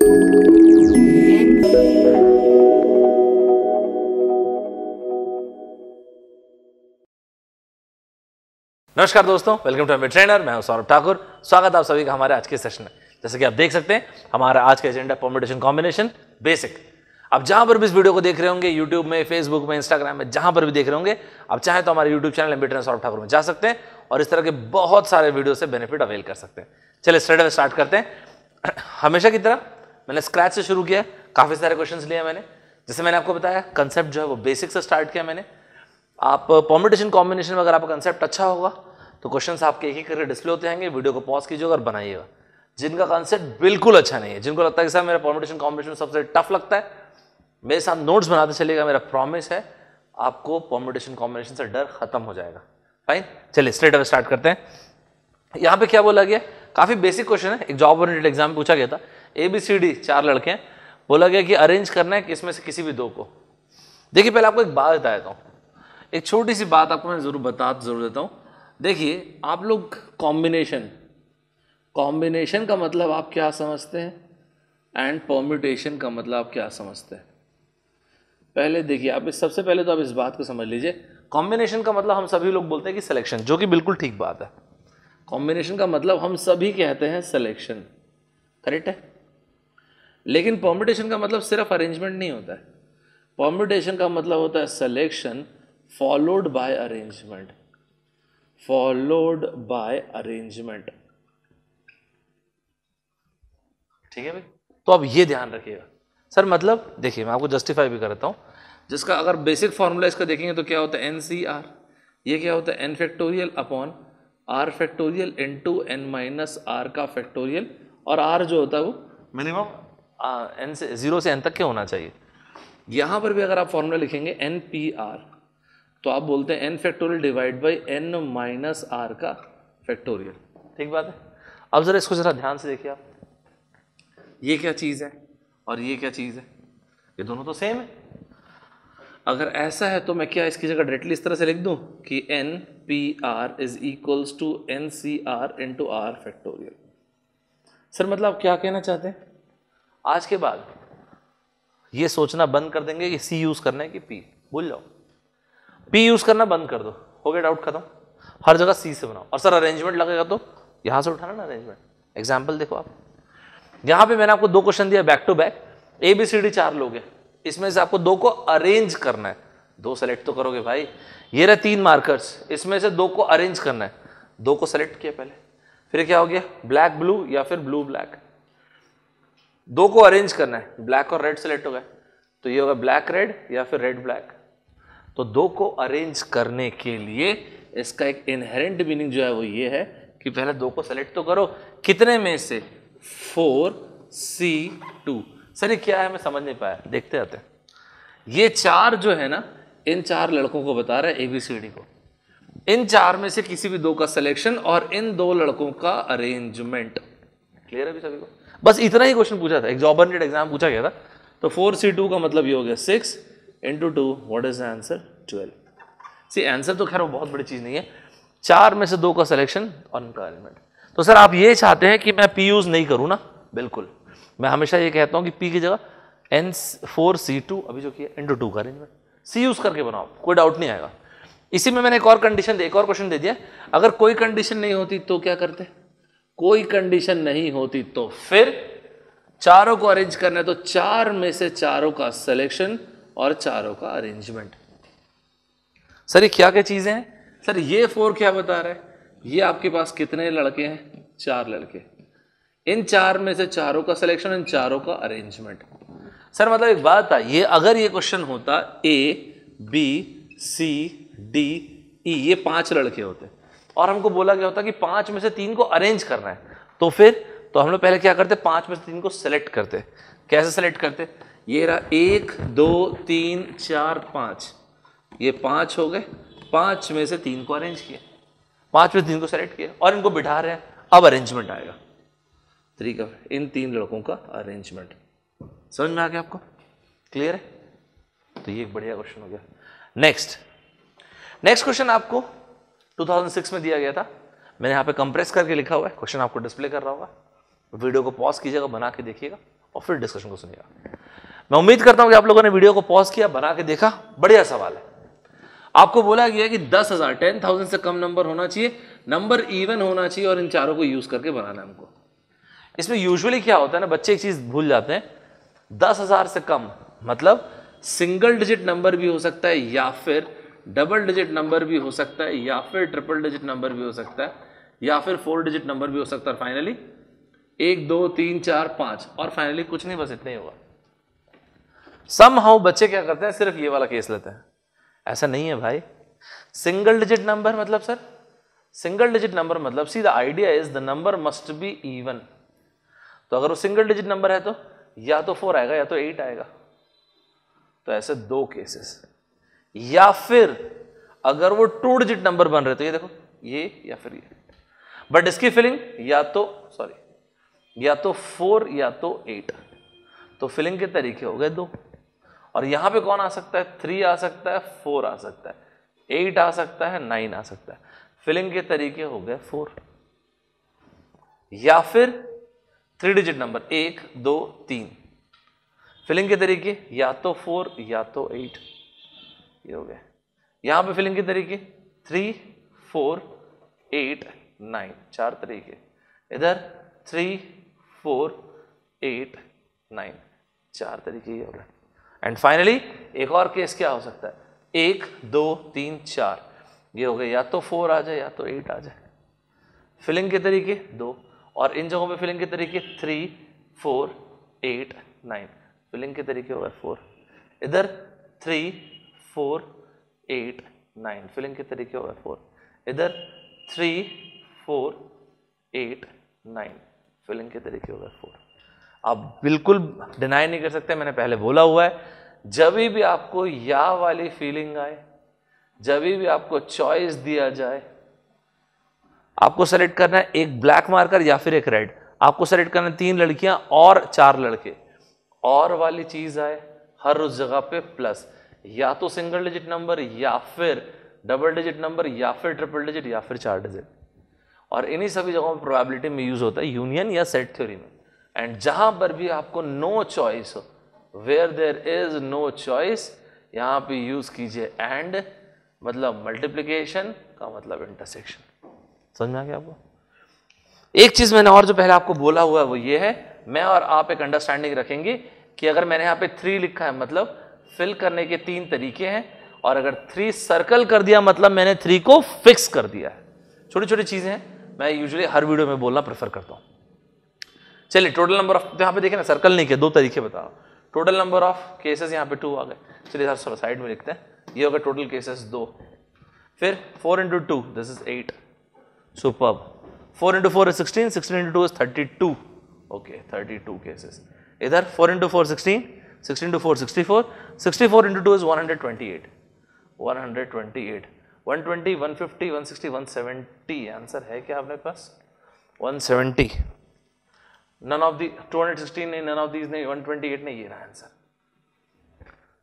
नमस्कार दोस्तों, welcome to MBA trainer. मैं हूं सौरभ ठाकुर। स्वागत आप सभी का हमारे आज के सेशन में। जैसे कि आप देख सकते हैं, हमारा आज का एजेंडा परम्यूटेशन कॉम्बिनेशन बेसिक। आप जहां पर भी इस वीडियो को देख रहे होंगे, यूट्यूब में, फेसबुक में, इंस्टाग्राम में, जहां पर भी देख रहे होंगे, आप चाहें तो हमारे YouTube channel MBA trainer Saurabh Thakur में जा सकते हैं और इस तरह के बहुत सारे वीडियो से बेनिफिट अवेल कर सकते हैं। चलिए स्ट्रेट अवे स्टार्ट करते हैं। हमेशा की तरह मैंने स्क्रैच से शुरू किया, काफी सारे क्वेश्चन लिए मैंने। जैसे मैंने आपको बताया, कंसेप्ट जो है वो बेसिक से स्टार्ट किया मैंने। आप परम्यूटेशन कॉम्बिनेशन में अगर आपका कंसेप्ट अच्छा होगा तो क्वेश्चंस आपके एक ही करके डिस्प्ले होते रहेंगे। वीडियो को पॉज कीजिएगा और बनाइएगा। जिनका कंसेप्ट बिल्कुल अच्छा नहीं है, जिनको लगता है कि सर मेरा परम्यूटेशन कॉम्बिनेशन सबसे टफ लगता है, मेरे साथ नोट्स बनाते चलिएगा। मेरा प्रॉमिस है आपको परम्यूटेशन कॉम्बिनेशन से डर खत्म हो जाएगा। फाइन, चलिए स्ट्रेट अवे स्टार्ट करते हैं। यहाँ पे क्या बोला गया, काफी बेसिक क्वेश्चन है। एक जॉब ओरिएंटेड एग्जाम में पूछा गया था। ABCD 4 लड़के हैं, बोला गया कि अरेंज करना है कि इसमें से किसी भी दो को। देखिए पहले आपको एक बात बता देता हूँ, एक छोटी सी बात आपको मैं जरूर देता हूँ। देखिए आप लोग कॉम्बिनेशन का मतलब आप क्या समझते हैं एंड परम्यूटेशन का मतलब आप क्या समझते हैं। पहले देखिए आप सबसे पहले तो आप इस बात को समझ लीजिए। कॉम्बिनेशन का मतलब हम सभी लोग बोलते हैं कि सिलेक्शन, जो कि बिल्कुल ठीक बात है। कॉम्बिनेशन का मतलब हम सभी कहते हैं सिलेक्शन, करेक्ट है। लेकिन परम्यूटेशन का मतलब सिर्फ अरेंजमेंट नहीं होता है। परम्यूटेशन का मतलब होता है सिलेक्शन फॉलोड बाय अरेंजमेंट, ठीक है भाई। तो अब ये ध्यान रखिएगा सर। मतलब देखिए मैं आपको जस्टिफाई भी करता हूं, जिसका अगर बेसिक फॉर्मूला इसका देखेंगे तो क्या होता है NCR। ये क्या होता है, n factorial upon r factorial into n minus r का फैक्टोरियल। और r जो होता है वो मिनिमम n से 0 से n तक के होना चाहिए। यहां पर भी अगर आप फॉर्मूला लिखेंगे NPR तो आप बोलते हैं n factorial divide by n minus r का फैक्टोरियल। ठीक बात है। अब जरा इसको जरा ध्यान से देखिए आप, ये क्या चीज है और ये क्या चीज है, ये दोनों तो सेम है। अगर ऐसा है तो मैं क्या इसकी जगह डायरेक्टली इस तरह से लिख दूं कि NPR is equals to NCR into R factorial. Sir मतलब आप क्या कहना चाहते हैं, आज के बाद ये सोचना बंद कर देंगे कि C यूज करना है कि P, भूल जाओ। P यूज करना बंद कर दो, हो गया डाउट खत्म। हर जगह C से बनाओ। और सर अरेंजमेंट लगेगा तो यहां से उठाना ना अरेंजमेंट। एग्जाम्पल देखो आप, यहां पे मैंने आपको 2 क्वेश्चन दिया बैक टू बैक। ABCD 4 लोग हैं, इसमें से आपको 2 को अरेंज करना है। 2 सेलेक्ट तो करोगे भाई। ये रहे 3 मार्कर्स, इसमें से 2 को अरेंज करना है। 2 को सेलेक्ट किया पहले, फिर क्या हो गया, ब्लैक ब्लू या फिर ब्लू ब्लैक। 2 को अरेंज करना है, ब्लैक और रेड सेलेक्ट हो गए, तो ये होगा ब्लैक रेड या फिर रेड ब्लैक। तो 2 को अरेंज करने के लिए इसका एक इनहेरेंट मीनिंग जो है वो ये है कि पहले 2 को सेलेक्ट तो करो। कितने में से, 4C2। सर ये क्या है, मैं समझ नहीं पाया, देखते आते हैं। ये 4 जो है ना, इन 4 लड़कों को बता रहा है ABCD को। इन 4 में से किसी भी 2 का सिलेक्शन और इन 2 लड़कों का अरेंजमेंट। क्लियर है अभी सभी को। बस इतना ही क्वेश्चन पूछा था, एक जॉब ओरिएंटेड एग्जाम पूछा गया था। तो 4C2 का मतलब ये हो गया 6 into 2, what is the answer, 12। See answer तो खैर वो बहुत बड़ी चीज नहीं है, 4 में से 2 का सिलेक्शन और उनका अरेंजमेंट। तो सर आप ये चाहते हैं कि मैं P यूज नहीं करूं ना, बिल्कुल। मैं हमेशा ये कहता हूं कि P की जगह N4C2 अभी जो किया इंटू 2 का अरेंजमेंट, C यूज करके बनाओ, कोई डाउट नहीं आएगा। इसी में मैंने एक और कंडीशन एक और क्वेश्चन दे दिया। अगर कोई कंडीशन नहीं होती तो क्या करते, कोई कंडीशन नहीं होती तो फिर चारों को अरेंज करना है, तो 4 में से चारों का सिलेक्शन और चारों का अरेंजमेंट। सर ये क्या क्या चीजें हैं, सर ये 4 क्या बता रहा है, ये आपके पास कितने लड़के हैं, 4 लड़के। इन 4 में से चारों का सिलेक्शन, इन चारों का अरेंजमेंट। सर मतलब एक बात था, ये अगर ये क्वेश्चन होता A B C D E, ये 5 लड़के होते और हमको बोला गया होता कि 5 में से 3 को अरेंज करना है, तो फिर तो हम लोग पहले क्या करते, 5 में से 3 को सेलेक्ट करते। कैसे सेलेक्ट करते, ये रहा 1 2 3 4 5, ये 5 हो गए। 5 में से 3 को अरेंज किया, 5 में से 3 को सेलेक्ट किया और इनको बिठा रहे हैं। अब अरेंजमेंट आएगा, तरीका इन 3 लड़कों का अरेंजमेंट। समझ में आ गया आपको, क्लियर है। तो ये एक बढ़िया क्वेश्चन हो गया। नेक्स्ट क्वेश्चन आपको 2006 में दिया गया था। मैंने यहाँ पे कंप्रेस करके लिखा हुआ है, क्वेश्चन आपको डिस्प्ले कर रहा होगा। वीडियो को पॉज कीजिएगा, बना के देखिएगा, और फिर डिस्कशन को सुनिएगा। मैं उम्मीद करता हूं कि आप लोगों ने वीडियो को पॉज किया, बना के देखा। बढ़िया सवाल है। आपको बोला गया कि 10,000 10,000 से कम नंबर होना चाहिए, नंबर इवन होना चाहिए और इन चारों को यूज करके बनाना है हमको। इसमें यूजुअली क्या होता है ना, बच्चे एक चीज भूल जाते हैं, 10,000 से कम मतलब सिंगल डिजिट नंबर भी हो सकता है, या फिर डबल डिजिट नंबर भी हो सकता है, या फिर ट्रिपल डिजिट नंबर भी हो सकता है, या फिर 4 डिजिट नंबर भी हो सकता है। फाइनली 1 2 3 4 5 और फाइनली कुछ नहीं, बस इतना ही होगा। समहाउ बच्चे क्या करते हैं, सिर्फ ये वाला केस लेते हैं। ऐसा नहीं है भाई। सिंगल डिजिट नंबर मतलब सर, सिंगल डिजिट नंबर मतलब see the idea is the number must be even. तो अगर वो सिंगल डिजिट नंबर है तो या तो 4 आएगा या तो 8 आएगा। तो ऐसे 2 केसेस। या फिर अगर वो 2 डिजिट नंबर बन रहे तो ये देखो, ये या फिर ये। बट इसकी फिलिंग या तो 4 या तो 8। तो फिलिंग के तरीके हो गए 2। और यहां पे कौन आ सकता है, 3 आ सकता है, 4 आ सकता है, 8 आ सकता है, 9 आ सकता है। फिलिंग के तरीके हो गए 4। या फिर 3 डिजिट नंबर 1 2 3। फिलिंग के तरीके या तो 4 या तो 8। ये हो गए। यहां पे फिलिंग के तरीके 3 4 8 9, 4 तरीके। इधर 3 4 8 9, 4 तरीके ये हो गए। एंड फाइनली एक और केस क्या हो सकता है, 1 2 3 4। ये हो गए, या तो 4 आ जाए या तो 8 आ जाए। फिलिंग के तरीके 2, और इन जगहों पे फिलिंग के तरीके 3 4 8 9। फिलिंग के तरीके हो गए 4। इधर 3 4 8 9। फिलिंग के तरीके हो गए 4। इधर 3 4 8 9। फिलिंग के तरीके हो गए 4। आप बिल्कुल डिनाई नहीं कर सकते, मैंने पहले बोला हुआ है, जब भी आपको या वाली फीलिंग आए, जब भी आपको चॉइस दिया जाए, आपको सेलेक्ट करना है एक ब्लैक मार्कर या फिर एक रेड। आपको सेलेक्ट करना है 3 लड़कियां और 4 लड़के, और वाली चीज आए हर उस जगह पे प्लस, या तो सिंगल डिजिट नंबर या फिर डबल डिजिट नंबर या फिर ट्रिपल डिजिट या फिर 4 डिजिट। और इन्हीं सभी जगहों पर प्रोबेबिलिटी में यूज होता है यूनियन या सेट थ्योरी में। एंड जहां पर भी आपको नो चॉइस हो, where there is no choice, यहां पे यूज कीजिए एंड, मतलब मल्टीप्लिकेशन का मतलब इंटरसेक्शन। समझ में आ गया आपको? एक चीज मैंने और जो पहले आपको बोला हुआ है वो ये है, मैं और आप एक अंडरस्टैंडिंग रखेंगे कि अगर मैंने यहाँ पे 3 लिखा है मतलब फिल करने के 3 तरीके हैं, और अगर 3 सर्कल कर दिया मतलब मैंने 3 को फिक्स कर दिया है। छोटी छोटी चीजें हैं, मैं यूजुअली हर वीडियो में बोलना प्रेफर करता हूं। चलिए टोटल नंबर ऑफ, यहाँ पे देखें ना, सर्कल नहीं किया, 2 तरीके बताओ। टोटल नंबर ऑफ केसेस यहाँ पे 2 आ गए। चलिए सर साइड में लिखते हैं, ये होगा टोटल केसेस 2। फिर 4 × 2 this is 8, superb. 4 × 4 is 16, 16 × 2 is 32, okay 32 cases. इधर 4 × 4 16, 16 × 4 64, 64 × 2 is 128, 128, 120, 150, 160, 170। आंसर है क्या आपने पास? 170। नन ऑफ दी 216 नहीं, नन ऑफ दीज नहीं, 128 नहीं, ये रहा आंसर।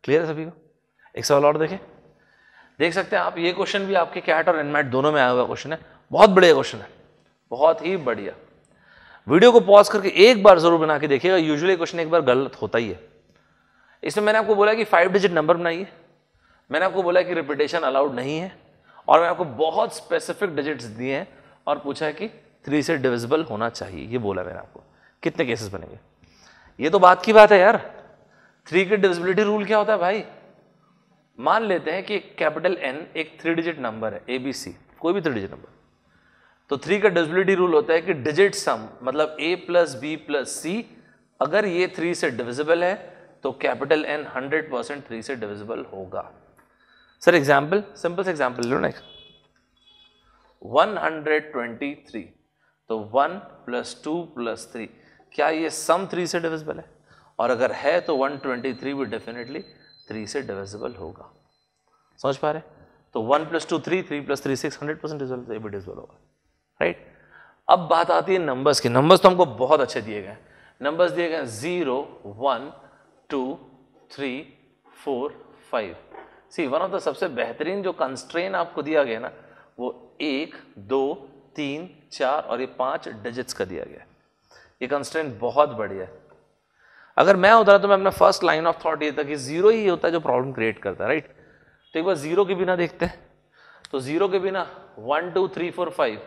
क्लियर है सभी को? एक सवाल और देखें, देख सकते हैं आप, ये क्वेश्चन भी आपके कैट और एनमैट दोनों में आया हुआ क्वेश्चन है। बहुत बढ़िया क्वेश्चन है, बहुत ही बढ़िया। वीडियो को पॉज करके एक बार जरूर बना के देखिएगा, यूजुअली क्वेश्चन एक बार गलत होता ही है। इसमें मैंने आपको बोला कि 5 डिजिट नंबर बनाइए, मैंने आपको बोला कि रिपीटेशन अलाउड नहीं है, और मैंने आपको बहुत स्पेसिफिक डिजिट्स दिए हैं और पूछा है कि 3 से डिविजिबल होना चाहिए। ये बोला मैंने आपको। कितने केसेस बनेंगे? ये तो बात की बात है यार। 3 की डिविजिबिलिटी रूल क्या होता है भाई? मान लेते हैं कि कैपिटल N एक 3 डिजिट नंबर है, ABC, कोई भी 3 डिजिट नंबर। तो 3 का डिविजिबिलिटी रूल होता है कि डिजिट सम मतलब A + B + C, अगर ये 3 से डिविजिबल है तो कैपिटल N 100% 3 से डिविजिबल होगा। सर एग्जाम्पल, सिंपल से एग्जाम्पल लो ना, 123, तो 1 + 2 + 3, क्या ये सम 3 से डिविजिबल है? और अगर है तो 123 भी डेफिनेटली 3 से डिविजिबल होगा। समझ पा रहे? तो 1 + 2 3, 3 + 3 6, 100% डिविजिबल होगा, राइट? अब बात आती है नंबर्स की। नंबर्स तो हमको बहुत अच्छे दिए गए। नंबर्स दिए गए 0 1 2 3 4 5। सी वन ऑफ द सबसे बेहतरीन जो कंस्ट्रेन आपको दिया गया ना, वो 1 2 3 4 और ये 5 डिजिट्स का दिया गया। ये कंस्ट्रेन बहुत बढ़िया है। अगर मैं होता तो मैं अपना फर्स्ट लाइन ऑफ थॉट ये था कि जीरो ही होता है जो प्रॉब्लम क्रिएट करता है, राइट। तो एक बार जीरो के बिना देखते हैं, तो जीरो के बिना 1 2 3 4 5,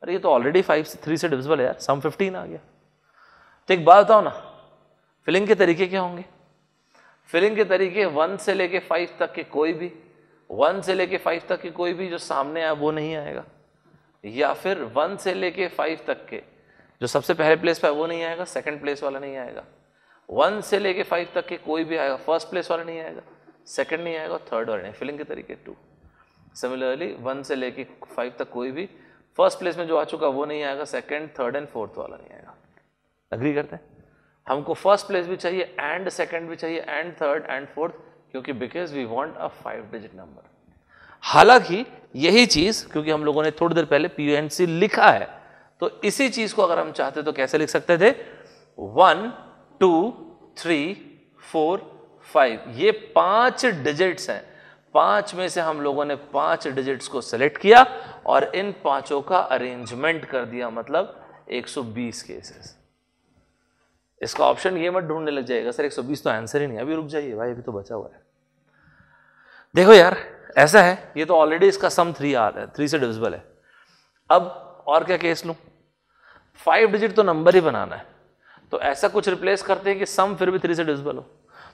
अरे ये तो ऑलरेडी 3 से डिविजिबल है यार, सम 15 आ गया। तो एक बात बताओ ना, फिलिंग के तरीके क्या होंगे? फिलिंग के तरीके 1 से लेके 5 तक के कोई भी, 1 से लेके 5 तक के कोई भी जो सामने आया वो नहीं आएगा, या फिर 1 से लेके 5 तक के जो सबसे पहले प्लेस पे है वो नहीं आएगा, सेकंड प्लेस वाला नहीं आएगा। 1 से लेके 5 तक के कोई भी आएगा, फर्स्ट प्लेस वाला नहीं आएगा, सेकंड नहीं आएगा, थर्ड वाला नहीं। फिलिंग के तरीके 2। सिमिलरली 1 से लेके 5 तक कोई भी फर्स्ट प्लेस में जो आ चुका वो नहीं आएगा, सेकंड, थर्ड एंड फोर्थ वाला नहीं आएगा। अग्री करते हैं? हमको फर्स्ट प्लेस भी चाहिए एंड सेकंड भी चाहिए एंड थर्ड एंड फोर्थ, क्योंकि because we want a 5 digit number. हालांकि यही चीज, क्योंकि हम लोगों ने थोड़ी देर पहले PNC लिखा है, तो इसी चीज को अगर हम चाहते तो कैसे लिख सकते थे? 1 2 3 4 5, ये 5 डिजिट्स हैं। 5 में से हम लोगों ने 5 डिजिट्स को सेलेक्ट किया और इन पांचों का अरेंजमेंट कर दिया, मतलब 120 केसेस। इसका ऑप्शन ये मत ढूंढने लग जाएगा सर 120 तो आंसर ही नहीं, अभी रुक जाइए भाई, अभी तो बचा हुआ है। देखो यार ऐसा है, ये तो ऑलरेडी इसका सम 3 आ रहा है, 3 से डिविजिबल है। अब और क्या केस लूं? 5 डिजिट तो नंबर ही बनाना है, तो ऐसा कुछ रिप्लेस करते हैं कि सम फिर भी 3 से डिविजिबल हो।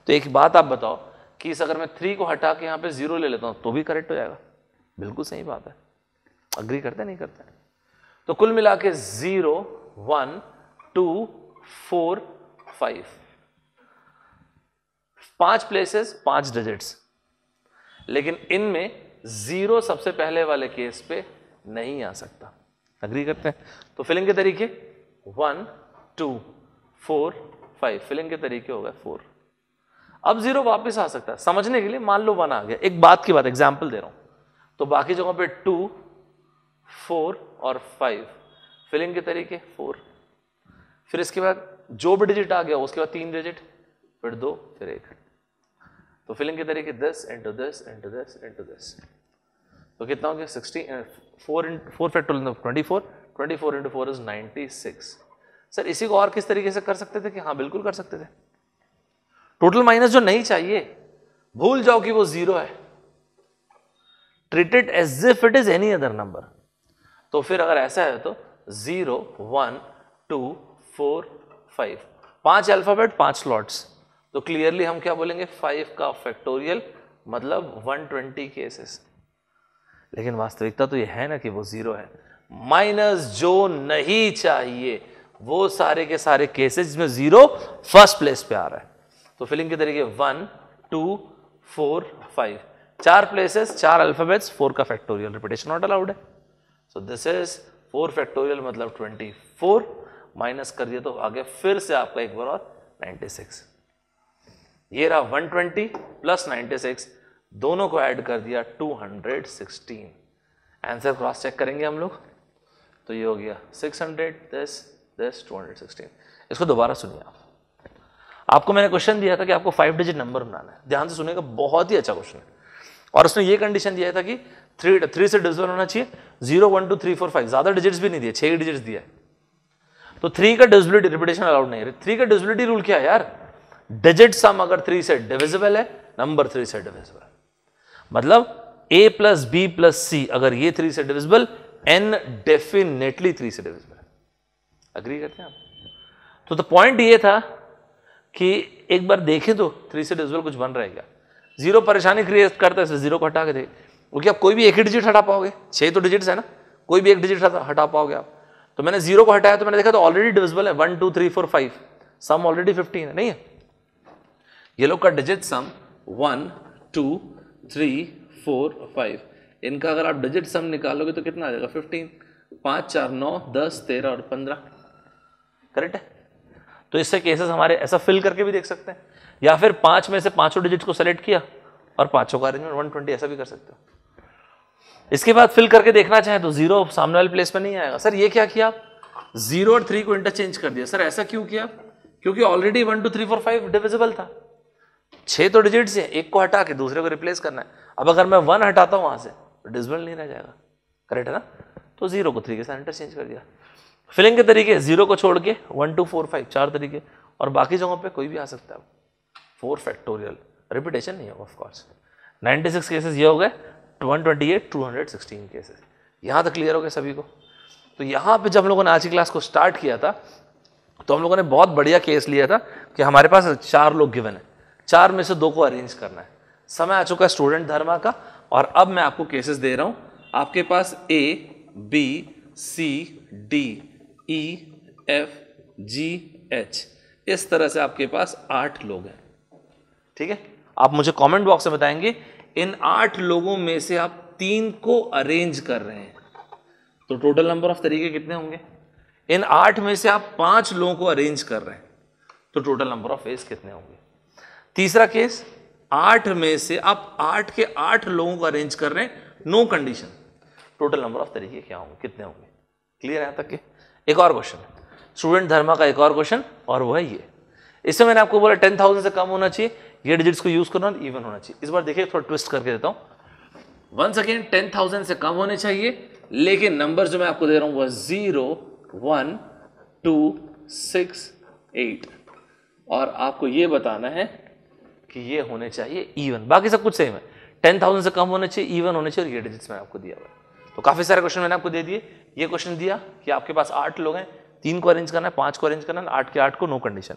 तो एक बात आप बताओ कि अगर मैं 3 को हटा के यहाँ पे 0 ले लेता हूँ तो भी करेक्ट हो जाएगा? बिल्कुल सही बात है। अग्री करते नहीं करते? तो कुल मिला के 0 1 2 4 5, 5 प्लेसेस 5 डिजिट्स, लेकिन इनमें 0 सबसे पहले वाले केस पे नहीं आ सकता। अग्री करते हैं? तो फिलिंग के तरीके 1 2 4 5, फिलिंग के तरीके हो गए 4। अब 0 वापस आ सकता है, समझने के लिए मान लो 1 आ गया, एक बात की बात एग्जाम्पल दे रहा हूं। तो बाकी जगहों पे 2 4 और 5, फिलिंग के तरीके 4। फिर इसके बाद जो भी डिजिट आ गया उसके बाद 3 डिजिट, फिर 2, फिर 1। तो फिलिंग के तरीके this into this into this into this, तो कितना हो गया? 16, 4 फैक्टोरियल 24, 24 into 4 is 96। सर इसी को और किस तरीके से कर सकते थे? कि हाँ बिल्कुल कर सकते थे। टोटल माइनस जो नहीं चाहिए, भूल जाओ कि वो 0 है, treat it as if it is any other number. तो फिर अगर ऐसा है तो 0 1 2 4 5, 5 अल्फाबेट 5 स्लॉट्स, तो क्लियरली हम क्या बोलेंगे? 5 का फैक्टोरियल मतलब 120 केसेस। लेकिन वास्तविकता तो ये है ना कि वो 0 है। माइनस जो नहीं चाहिए वो सारे के सारे केसेस जिसमें 0 फर्स्ट प्लेस पे आ रहा है। तो फिलिंग के तरीके 1 2 4 5, 4 प्लेसेस 4 अल्फाबेट्स, 4 का फैक्टोरियल, रिपीटेशन नॉट अलाउड है। सो दिस इज 4 फैक्टोरियल मतलब 24, माइनस कर दिया तो आ गया फिर से आपका एक बार और 96। ये रहा 120 प्लस 96, दोनों को ऐड कर दिया 216। आंसर क्रॉस चेक करेंगे हम लोग, तो ये हो गया 600 दिस 216। इसको दोबारा सुनिए आप। आपको मैंने क्वेश्चन दिया था कि आपको 5 डिजिट नंबर बनाना है, ध्यान से सुनिएगा, बहुत ही अच्छा क्वेश्चन है। और उसने ये कंडीशन दिया था कि 3 से डिविजिबल होना चाहिए, 0 1 2 3 4 5, ज्यादा डिजिट्स भी नहीं दिए, 6 डिजिट्स दिया है। तो 3 का डिविजिबिलिटी, रिपीटेशन अलाउड नहीं है। 3 का डिविजिबिलिटी रूल क्या है यार? डिजिट सम अगर 3 से डिविजिबल है, नंबर 3 से डिविजिबल, मतलब a प्लस बी प्लस सी, अगर ये 3 से डिविजिबल, n डेफिनेटली 3 से डिविजिबल है। अग्री करते हैं आप? तो पॉइंट ये था कि एक बार देखें तो 3 से डिविजिबल कुछ बन रहेगा। 0 परेशानी क्रिएट करता है, 0 को हटा के देखें, क्योंकि आप कोई भी एक ही डिजिट हटा पाओगे, 6 तो डिजिट्स है ना, कोई भी एक डिजिट हटा पाओगे आप। तो मैंने 0 को हटाया तो मैंने देखा तो ऑलरेडी डिविजिबल है, 1 2 3 4 5, सम ऑलरेडी 15 है, नहीं है? ये लोग का डिजिट सम 1 2 3 4 5, इनका अगर आप डिजिट सम निकालोगे तो कितना आ जाएगा? 15, 5 4 9 10 13 और 15, करेक्ट है? तो इससे केसेस हमारे ऐसा फिल करके भी देख सकते हैं, या फिर 5 में से 5 डिजिट को सेलेक्ट किया और 5 का अरेंजमेंट 120, ऐसा भी कर सकते हो। इसके बाद फिल करके देखना चाहे तो 0 सामने वाले प्लेस में नहीं आएगा। सर ये क्या किया? 0 और 3 को इंटरचेंज कर दिया। सर ऐसा क्यों किया? क्योंकि ऑलरेडी 1 2 3 4 5 डिविजिबल था, 6 तो डिजिट्स है, एक को हटा के दूसरे को रिप्लेस करना है। अब अगर मैं 1 हटाता हूं वहां से तो डिविजिबल नहीं रह जाएगा, करेक्ट है ना? तो 0 को 3 के साथ इंटरचेंज कर दिया। फिलिंग के तरीके 0 को छोड़ के 1 2 4 5 4 तरीके, और बाकी जगहों पे कोई भी आ सकता है। 4 फैक्टोरियल, रिपीटेशन नहीं होगा ऑफ कोर्स। 96 केसेस ये हो गए, 128 216 केसेस। यहाँ तक क्लियर हो गया सभी को। तो यहाँ पे जब हम लोगों ने आज की क्लास को स्टार्ट किया था तो हम लोगों ने बहुत बढ़िया केस लिया था कि हमारे पास 4 लोग गिवन है, 4 में से 2 को अरेंज करना है। समय आ चुका है स्टूडेंट धर्मा का, और अब मैं आपको केसेस दे रहा हूं। आपके पास A, B, C, D, E, F, G, H, इस तरह से आपके पास 8 लोग हैं। ठीक है, आप मुझे कमेंट बॉक्स में बताएंगे इन 8 लोगों में से आप 3 को अरेंज कर रहे हैं, तो टोटल नंबर ऑफ तरीके कितने होंगे। इन 8 में से आप 5 लोगों को अरेंज कर रहे हैं, तो टोटल नंबर ऑफ वेज कितने होंगे। तीसरा केस, 8 में से आप 8 के 8 लोगों को अरेंज कर रहे हैं, no condition, total number of तरीके क्या होंगे, कितने होंगे। क्लियर है यहां तक के। एक और क्वेश्चन है स्टूडेंट धर्मा का, एक और क्वेश्चन, और वो है ये। इसमें मैंने आपको बोला 10,000 से कम होना चाहिए, ये डिजिट्स को यूज करना, इवन होना चाहिए। इस बार देखिए थोड़ा ट्विस्ट करके देता हूं। वंस अगेन 10,000 से कम होने चाहिए, लेकिन नंबर जो मैं आपको दे रहा हूं वह 0, 1, 2, 6, 8, और आपको ये बताना है कि ये होने चाहिए इवन। बाकी सब कुछ सेम है, 10,000 से कम होने चाहिए, इवन होने चाहिए, और ये डिजिट्स मैंने आपको दिया हुआ है। तो काफी सारे क्वेश्चन मैंने आपको दे दिए। ये क्वेश्चन दिया कि आपके पास 8 लोग हैं, 3 को अरेंज करना है, 5 को अरेंज करना है, 8 के 8 को नो कंडीशन।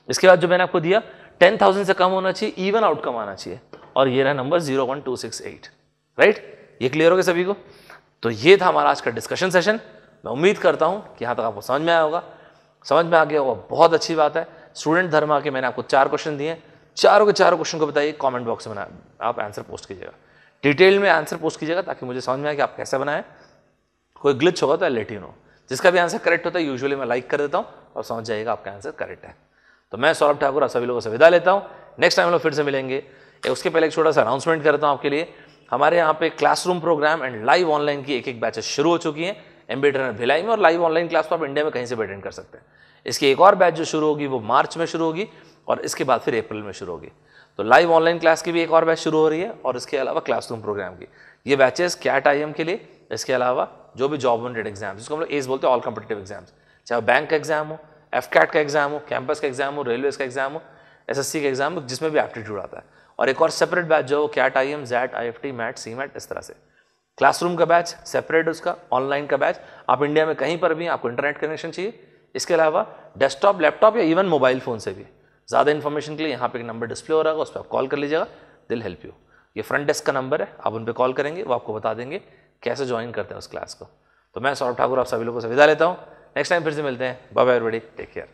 इसके बाद जो मैंने आपको दिया 10,000 से कम होना चाहिए, इवन आउटकम आना चाहिए, और ये रहा नंबर 0, 1, 2, 6, 8। राइट, ये क्लियर हो गया सभी को। तो ये था हमारा आज का डिस्कशन सेशन। मैं उम्मीद करता हूं कि यहां तक आपको समझ में आया होगा। समझ में आ गया होगा, बहुत अच्छी बात है। स्टूडेंट धर्मा के मैंने आपको 4 क्वेश्चन दिए, चारों के चारों क्वेश्चन को बताइए, कमेंट बॉक्स में आप आंसर पोस्ट कीजिएगा, डिटेल में आंसर पोस्ट कीजिएगा, ताकि मुझे समझ में आए कि आप कैसे बनाए। कोई ग्लिच होगा तो आई लेट यू नो। जिसका भी आंसर करेक्ट होता है यूजुअली मैं लाइक कर देता हूँ और समझ जाइएगा आपका आंसर करेक्ट है। तो मैं सौरभ ठाकुर आप सभी लोगों से विदा लेता हूँ। नेक्स्ट टाइम हम लोग फिर से मिलेंगे। उसके पहले एक छोटा सा अनाउंसमेंट करता हूँ आपके लिए। हमारे यहाँ पे classroom program and live online की एक बैचेस शुरू हो चुकी हैं MBA ट्रेनर भिलाई में, और लाइव ऑनलाइन क्लास तो आप इंडिया में कहीं से भी अटेंड कर सकते हैं। इसकी एक और बैच जो शुरू होगी वो मार्च में शुरू होगी, और इसके बाद फिर अप्रैल में शुरू होगी। तो लाइव ऑनलाइन क्लास की भी एक और बैच शुरू हो रही है, और इसके अलावा क्लासरूम प्रोग्राम की ये बैचेस कैट IIM के लिए, इसके अलावा जो भी जॉब ओरिएंटेड एग्जाम, जिसको हम लोग एज बोलते हैं, ऑल कॉम्पिटिटिव एग्जाम्स, चाहे बैंक का एग्जाम हो, FCAT का एग्जाम हो, कैंपस का एग्जाम हो, रेलवेज का एग्जाम हो, SSC का एग्जाम हो, जिसमें भी एप्टीट्यूड आता है। और एक और सेपरेट बैच जो CAT IIM, ZET, IFT, MAT, CMAT, इस तरह से। क्लासरूम का बैच सेपरेट, उसका ऑनलाइन का बैच, आप इंडिया में कहीं पर भी आपको इंटरनेट कनेक्शन चाहिए, इसके अलावा डेस्कटॉप, लैपटॉप या इवन मोबाइल फोन से भी। ज़्यादा इन्फॉर्मेशन के लिए यहाँ पे एक नंबर डिस्प्ले हो रहा होगा, उस पर आप कॉल कर लीजिएगा, दिल हेल्प यू। ये फ्रंट डेस्क का नंबर है, आप उन पर कॉल करेंगे, वो आपको बता देंगे कैसे ज्वाइन करते हैं उस क्लास को। तो मैं सौरभ ठाकुर आप सभी लोगों से विदा लेता हूँ। नेक्स्ट टाइम फिर से मिलते हैं। Bye bye everybody, take care.